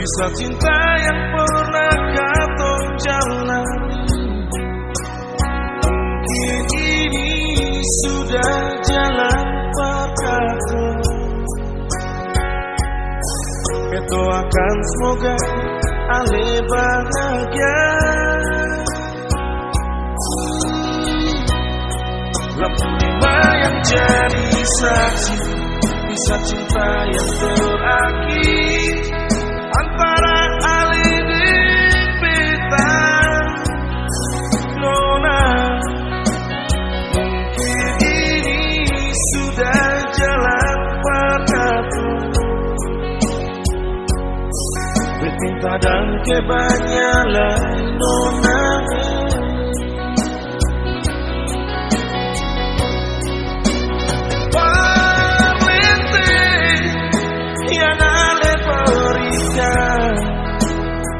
Kisah cinta yang pernah katong jalani, mungkin ini sudah jalan perkata. Doakan semoga ale bahagia. Lampu lima yang jadi saksi kisah cinta yang terakhir antara ale dan beta. Nona, mungkin ini sudah jalan perkata. Minta dan kebanyakan nona, parlente yang ale berikan,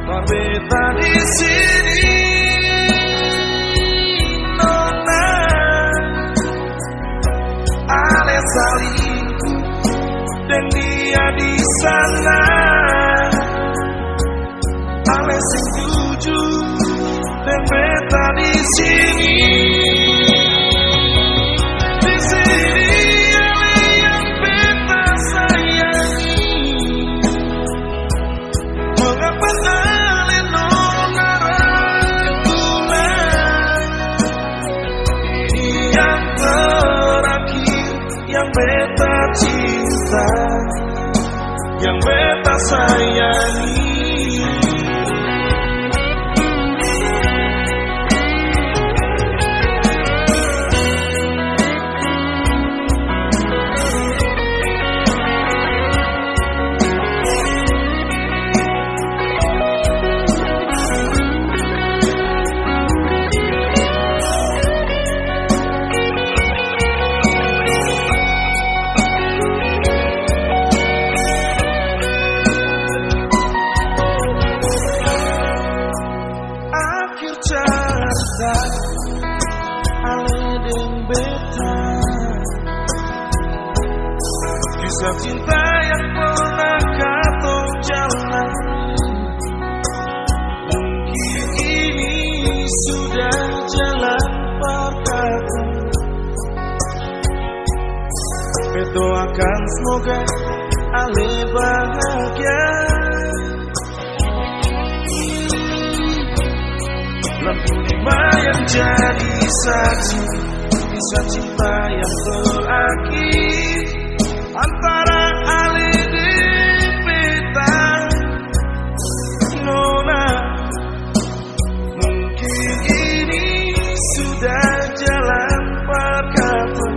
berbeda di sini nona, ale salingkuh dan dia di sana. Ale sing jujur dan beta di sini. Di sini ale yang beta sayangi. Mengapa ale nona ragunan? Ini yang terakhir yang beta cinta, yang beta sayangi. Akhir cerita ale dan beta, kisah cinta yang pernah katong jalani, mungkin ini sudah jalan perkata. Berdoakan semoga ale bahagia. Lampu lima yang jadi saksi kisah cinta yang terakhir antara ale dan beta. Nona, mungkin ini sudah jalan perkata.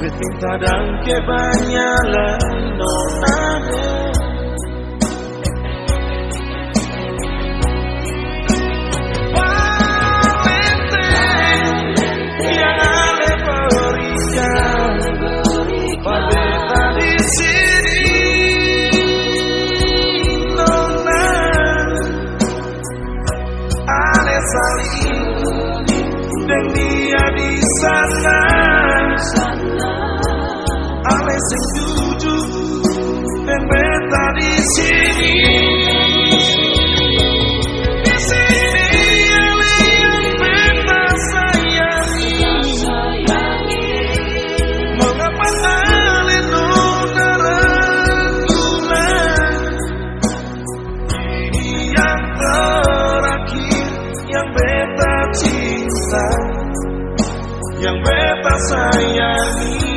Bertinta dan kebanyakan nona. Dan dia di sana, ale sing jujur dan beta di sini. Di sini ale yang beta sayangi. Mengapa ale nona ragunan? Ini yang terakhir yang beta cinta, yang beta sayangi.